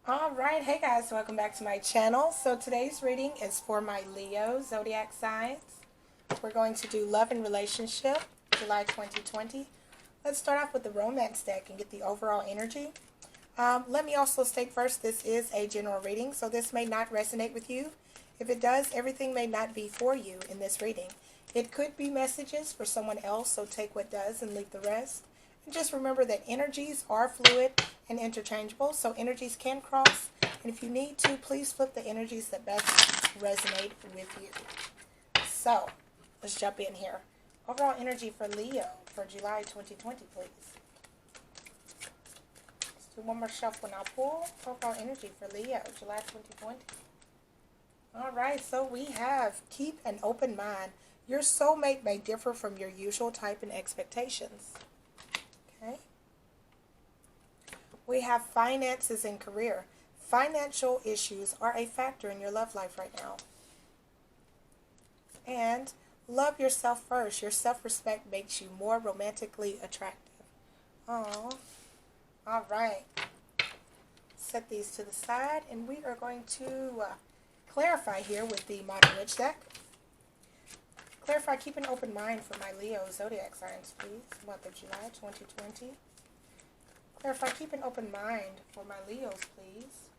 Alright, hey guys, welcome back to my channel. So today's reading is for my Leo Zodiac signs. We're going to do Love and Relationship, July 2020. Let's start off with the romance deck and get the overall energy. Let me also state first, this is a general reading, so this may not resonate with you. If it does, everything may not be for you in this reading. It could be messages for someone else, so take what does and leave the rest. And just remember that energies are fluid and interchangeable, so energies can cross. And if you need to, please flip the energies that best resonate with you. So, let's jump in here. Overall energy for Leo for July 2020, please. Let's do one more shuffle now. Pull overall energy for Leo, July 2020. Alright, so we have keep an open mind. Your soulmate may differ from your usual type and expectations. Okay. We have finances and career. Financial issues are a factor in your love life right now. And love yourself first. Your self-respect makes you more romantically attractive. Oh, all right. Set these to the side, and we are going to clarify here with the Modern Witch deck. Clarify, keep an open mind for my Leo Zodiac signs, please. Month of July 2020. Clarify, keep an open mind for my Leos, please.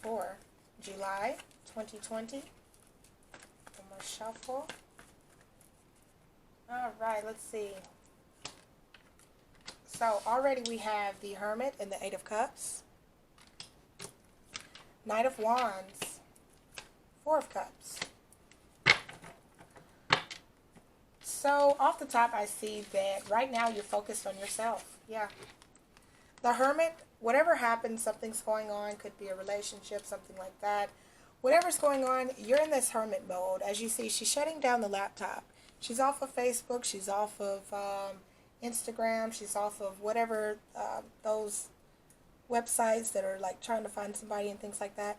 For July 2020. One more shuffle. Alright, let's see. So already we have the Hermit and the Eight of Cups. Knight of Wands. Four of Cups. So off the top, I see that right now you're focused on yourself. Yeah. The Hermit, whatever happens, something's going on, could be a relationship, something like that. Whatever's going on, you're in this Hermit mode. As you see, she's shutting down the laptop. She's off of Facebook. She's off of Instagram. She's off of whatever those websites that are like trying to find somebody and things like that.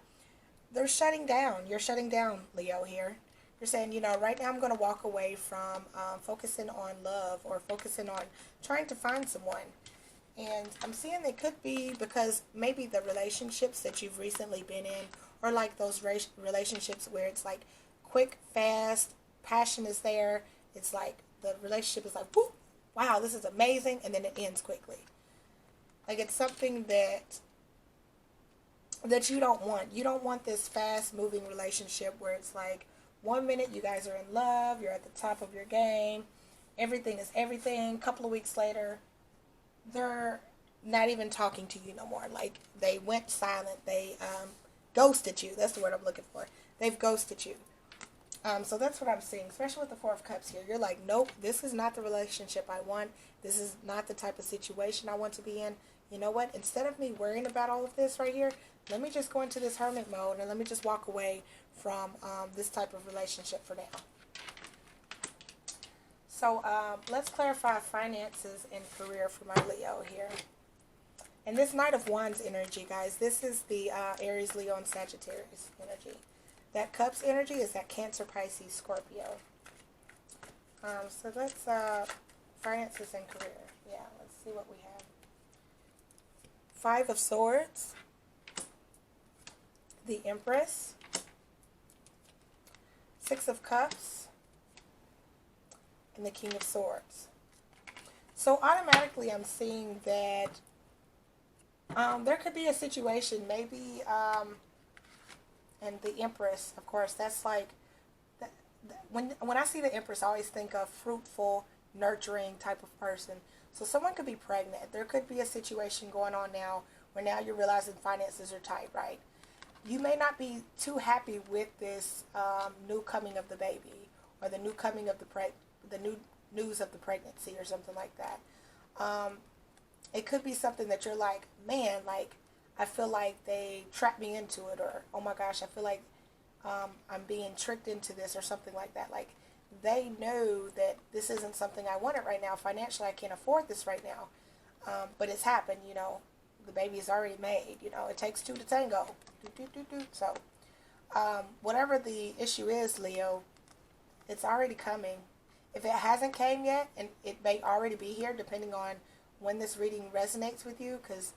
They're shutting down. You're shutting down, Leo, here. You're saying, right now I'm going to walk away from focusing on love or focusing on trying to find someone. And I'm seeing it could be because maybe the relationships that you've recently been in are like those relationships where it's like quick, fast, passion is there. It's like the relationship is like, whoop, wow, this is amazing, and then it ends quickly. Like it's something that you don't want. You don't want this fast-moving relationship where it's like, 1 minute you guys are in love, you're at the top of your game, everything is everything. A couple of weeks later, they're not even talking to you no more. Like they went silent. They ghosted you. That's the word I'm looking for. They've ghosted you. So that's what I'm seeing, especially with the Four of Cups here. You're like, nope, this is not the relationship I want. This is not the type of situation I want to be in. You know what? Instead of me worrying about all of this right here, let me just go into this hermit mode and let me just walk away from this type of relationship for now. So let's clarify finances and career for my Leo here. And this Knight of Wands energy, guys, this is the Aries, Leo, and Sagittarius energy. That Cups energy is that Cancer, Pisces, Scorpio. So let's, finances and career. Yeah, let's see what we have. Five of Swords. The Empress. Six of Cups. And the King of Swords. So automatically I'm seeing that there could be a situation, maybe, and the Empress, of course, that's like, when I see the Empress, I always think of fruitful, nurturing type of person. So someone could be pregnant. There could be a situation going on now where now you're realizing finances are tight, right? You may not be too happy with this new coming of the baby or the new coming of the new news of the pregnancy or something like that. It could be something that you're like, man, like, I feel like they trapped me into it, or, oh my gosh, I feel like I'm being tricked into this or something like that. Like, they know that this isn't something I wanted right now. Financially, I can't afford this right now. But it's happened, the baby is already made, it takes two to tango. So, whatever the issue is, Leo, it's already coming. If it hasn't came yet, and it may already be here, depending on when this reading resonates with you, because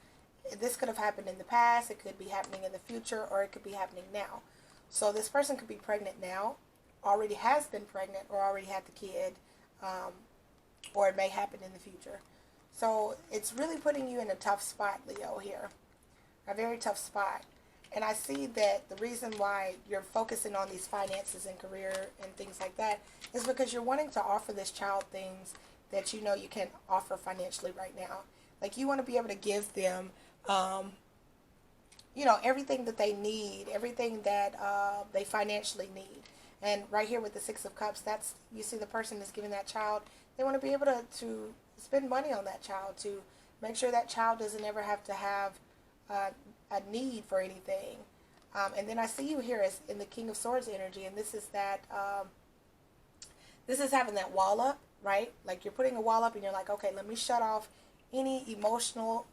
this could have happened in the past, it could be happening in the future, or it could be happening now. So this person could be pregnant now, already has been pregnant, or already had the kid, um, or it may happen in the future. So it's really putting you in a tough spot, Leo, here. A very tough spot. And I see that the reason why you're focusing on these finances and career and things like that is because you're wanting to offer this child things that you know you can offer financially right now. Like you want to be able to give them, everything that they need, everything that they financially need. And right here with the Six of Cups, that's, you see the person is giving that child, they want to be able to spend money on that child, to make sure that child doesn't ever have to have a need for anything. And then I see you here as in the King of Swords energy, and this is that, this is having that wall up, right? Like you're putting a wall up and you're like, okay, let me shut off any emotional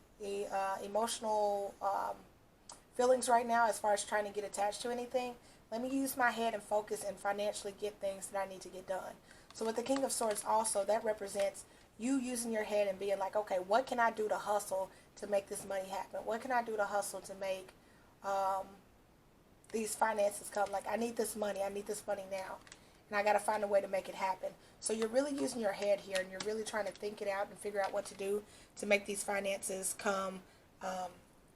feelings right now as far as trying to get attached to anything. Let me use my head and focus and financially get things that I need to get done. So with the King of Swords also, that represents you using your head and being like, okay, what can I do to hustle to make this money happen? What can I do to hustle to make these finances come? Like, I need this money now. And I got to find a way to make it happen. So you're really using your head here, and you're really trying to think it out and figure out what to do to make these finances come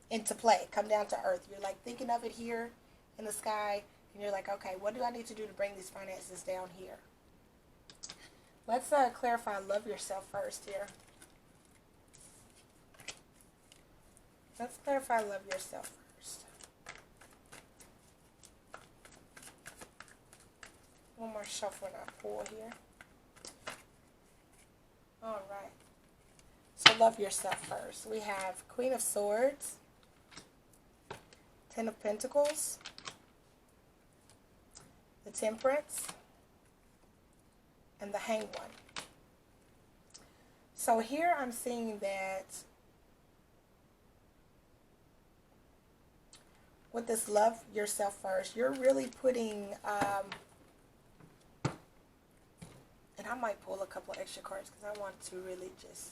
into play, come down to earth. You're like thinking of it here in the sky, and you're like, okay, what do I need to do to bring these finances down here? Let's clarify love yourself first here. Let's clarify love yourself first. One more shuffle and I pull here. All right. So love yourself first. We have Queen of Swords, Ten of Pentacles, the Temperance, and the Hanged One. So here I'm seeing that with this love yourself first, you're really putting, and I might pull a couple extra cards because I want to really just,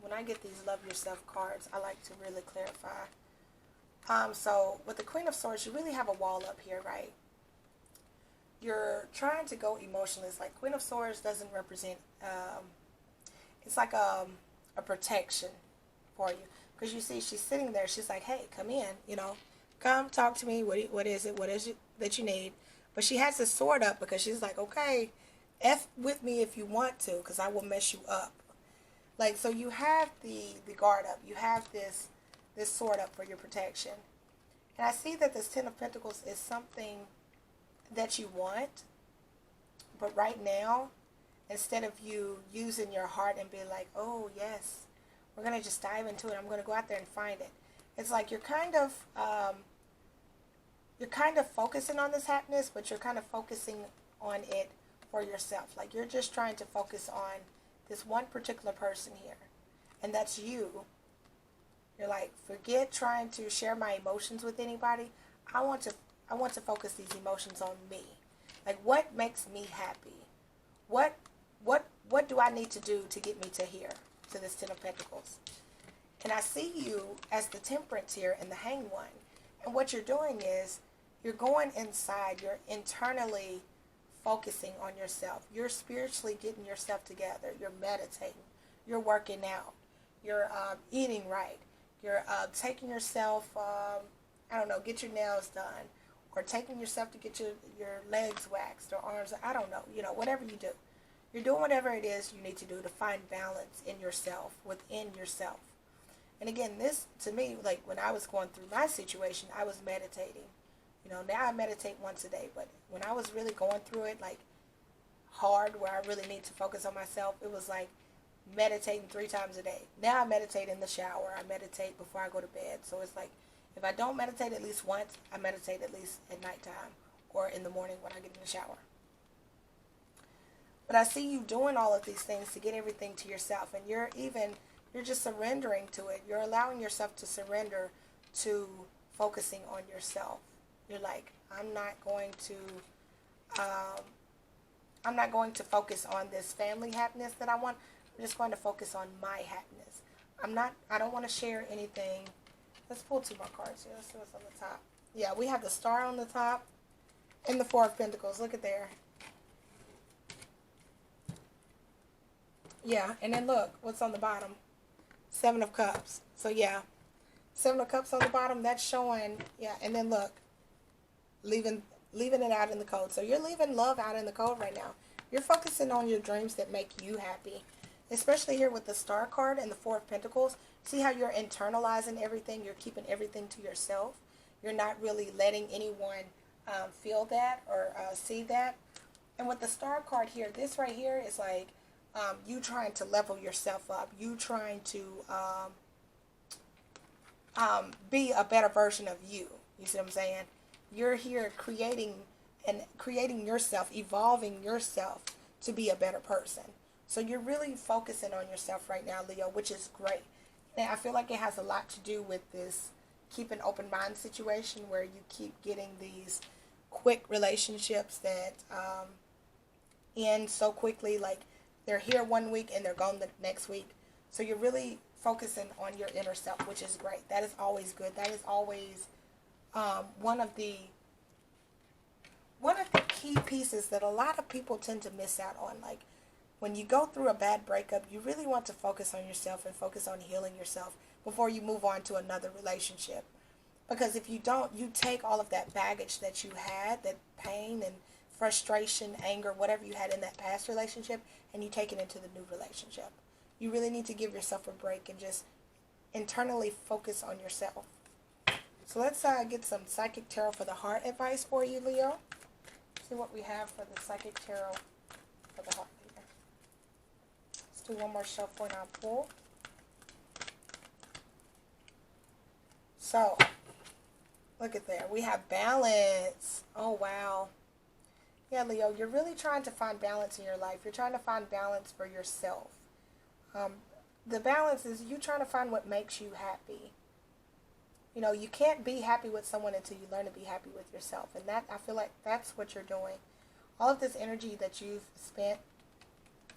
when I get these love yourself cards, I like to really clarify. So with the Queen of Swords, you really have a wall up here, right? You're trying to go emotionally. It's like Queen of Swords doesn't represent, it's like a protection for you. Because you see, she's sitting there. She's like, hey, come in, come talk to me. What is it that you need? But she has this sword up because she's like, okay, F with me if you want to, because I will mess you up. Like, so you have the guard up. You have this sword up for your protection. And I see that this Ten of Pentacles is something that you want. But right now, instead of you using your heart and being like, oh, yes, we're going to just dive into it. I'm going to go out there and find it. It's like you're kind of focusing on this happiness, but you're kind of focusing on it for yourself. Like you're just trying to focus on this one particular person here, and that's you. You're like, forget trying to share my emotions with anybody. I want to focus these emotions on me. Like, what makes me happy? What do I need to do to get me to here, to this Ten of Pentacles? And I see you as the Temperance here and the Hanged One. And what you're doing is you're going inside. You're internally focusing on yourself. You're spiritually getting yourself together. You're meditating. You're working out. You're eating right. You're taking yourself, get your nails done. Or taking yourself to get your legs waxed or arms, I don't know, whatever you do. You're doing whatever it is you need to do to find balance in yourself, within yourself. And again, this, to me, like when I was going through my situation, I was meditating. Now I meditate once a day, but when I was really going through it, like hard, where I really need to focus on myself, it was like meditating 3 times a day. Now I meditate in the shower. I meditate before I go to bed. So it's like, if I don't meditate at least once, I meditate at least at nighttime or in the morning when I get in the shower. But I see you doing all of these things to get everything to yourself, and you're just surrendering to it. You're allowing yourself to surrender to focusing on yourself. You're like, I'm not going to focus on this family happiness that I want. I'm just going to focus on my happiness. I don't want to share anything Let's pull two more cards here. Let's see what's on the top. Yeah, we have the Star on the top and the Four of Pentacles. Look at there. Yeah, and then look what's on the bottom. Seven of Cups. So yeah, Seven of Cups on the bottom. That's showing. Yeah, and then look, leaving it out in the cold. So you're leaving love out in the cold right now. You're focusing on your dreams that make you happy. Especially here with the Star card and the Four of Pentacles. See how you're internalizing everything. You're keeping everything to yourself. You're not really letting anyone feel that or see that. And with the Star card here, this right here is like you trying to level yourself up. You trying to be a better version of you. You see what I'm saying? You're here creating yourself, evolving yourself to be a better person. So you're really focusing on yourself right now, Leo, which is great. And I feel like it has a lot to do with this keep an open mind situation where you keep getting these quick relationships that end so quickly. Like they're here one week and they're gone the next week. So you're really focusing on your inner self, which is great. That is always good. That is always one of the key pieces that a lot of people tend to miss out on. Like when you go through a bad breakup, you really want to focus on yourself and focus on healing yourself before you move on to another relationship. Because if you don't, you take all of that baggage that you had, that pain and frustration, anger, whatever you had in that past relationship, and you take it into the new relationship. You really need to give yourself a break and just internally focus on yourself. So let's get some Psychic Tarot for the Heart advice for you, Leo. See what we have for the Psychic Tarot for the Heart. Let's do one more shuffle and I'll pull. So, look at there. We have balance. Oh, wow. Yeah, Leo, you're really trying to find balance in your life. You're trying to find balance for yourself. The balance is you trying to find what makes you happy. You know, you can't be happy with someone until you learn to be happy with yourself. And that, I feel like that's what you're doing. All of this energy that you've spent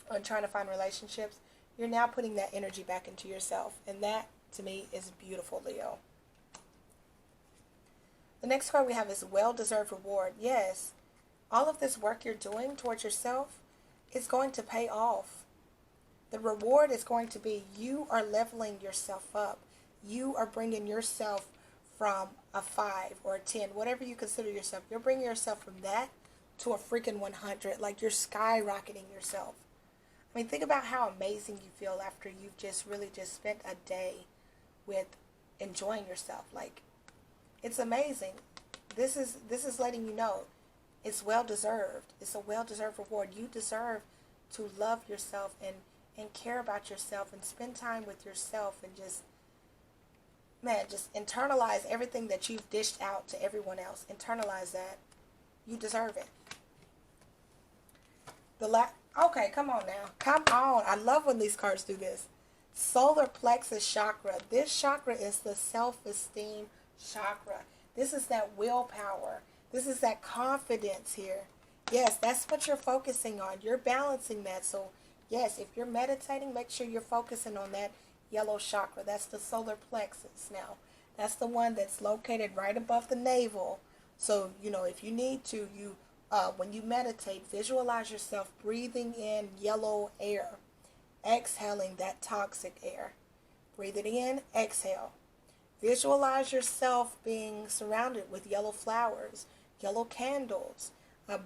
on trying to find relationships, you're now putting that energy back into yourself. And that, to me, is beautiful, Leo. The next card we have is well-deserved reward. Yes, all of this work you're doing towards yourself is going to pay off. The reward is going to be you are leveling yourself up. You are bringing yourself from a 5 or a 10, whatever you consider yourself. You're bringing yourself from that to a freaking 100. Like you're skyrocketing yourself. I mean, think about how amazing you feel after you've just really just spent a day with enjoying yourself. Like, it's amazing. This is letting you know it's well-deserved. It's a well-deserved reward. You deserve to love yourself and care about yourself and spend time with yourself and just, man, just internalize everything that you've dished out to everyone else. Internalize that. You deserve it. Okay, come on now. Come on. I love when these cards do this. Solar plexus chakra. This chakra is the self-esteem chakra. This is that willpower. This is that confidence here. Yes, that's what you're focusing on. You're balancing that. So, yes, if you're meditating, make sure you're focusing on that yellow chakra. That's the solar plexus now. That's the one that's located right above the navel. So, you know, if you need to, when you meditate, visualize yourself breathing in yellow air, exhaling that toxic air. Breathe it in, exhale. Visualize yourself being surrounded with yellow flowers, yellow candles.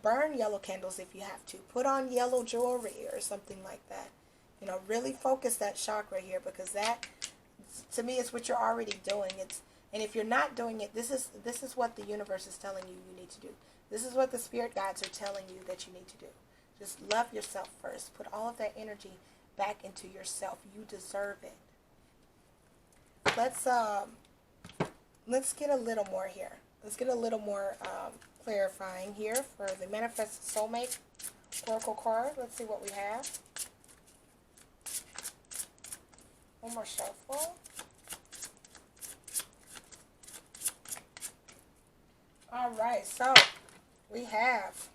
Burn yellow candles if you have to. Put on yellow jewelry or something like that. You know, really focus that chakra here, because that, to me, is what you're already doing. And if you're not doing it, this is what the universe is telling you need to do. This is what the spirit guides are telling you that you need to do. Just love yourself first. Put all of that energy back into yourself. You deserve it. Let's get a little more here. Let's get a little more clarifying here for the Manifest Soulmate Oracle card. Let's see what we have. One more shuffle. All right, so we have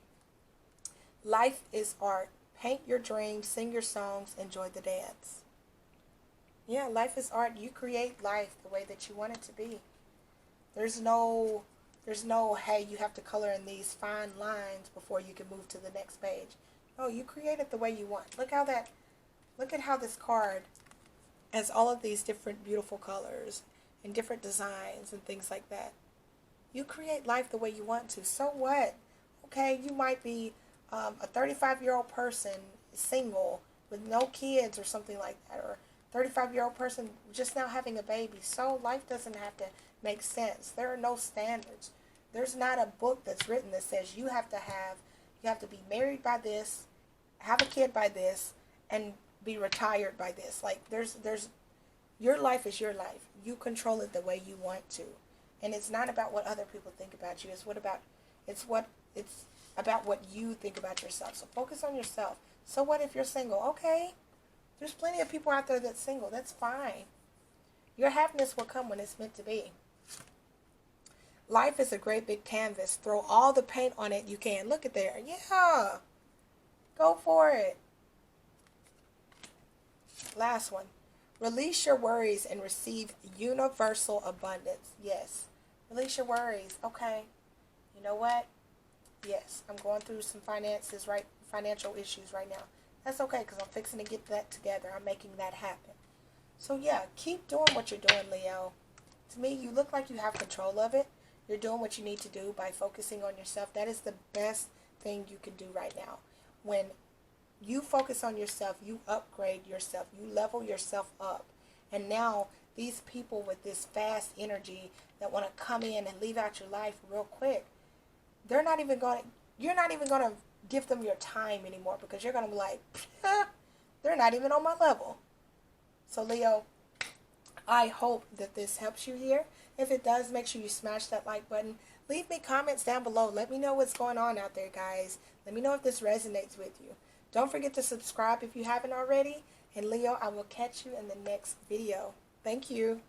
life is art. Paint your dreams, sing your songs, enjoy the dance. Yeah, life is art. You create life the way that you want it to be. There's no hey, you have to color in these fine lines before you can move to the next page. No, you create it the way you want. Look at how this card has all of these different beautiful colors and different designs and things like that. You create life the way you want to. So what? Okay, you might be a 35-year-old person, single, with no kids or something like that, or 35-year-old person just now having a baby. So life doesn't have to make sense. There are no standards. There's not a book that's written that says you have to be married by this, have a kid by this, and be retired by this. Like there's your life is your life. You control it the way you want to. And it's not about what other people think about you. It's about what you think about yourself. So focus on yourself. So what if you're single? Okay. There's plenty of people out there that's single. That's fine. Your happiness will come when it's meant to be. Life is a great big canvas. Throw all the paint on it you can. Look at there. Yeah. Go for it. Last one. Release your worries and receive universal abundance. Yes. Release your worries. Okay. You know what? Yes, I'm going through some financial issues right now. That's okay because I'm fixing to get that together. I'm making that happen. So yeah, keep doing what you're doing, Leo. To me, you look like you have control of it. You're doing what you need to do by focusing on yourself. That is the best thing you can do right now. When you focus on yourself, you upgrade yourself, you level yourself up. And now these people with this fast energy that want to come in and leave out your life real quick, you're not even going to give them your time anymore because you're going to be like, they're not even on my level. So Leo, I hope that this helps you here. If it does, make sure you smash that like button. Leave me comments down below. Let me know what's going on out there, guys. Let me know if this resonates with you. Don't forget to subscribe if you haven't already. And Leo, I will catch you in the next video. Thank you.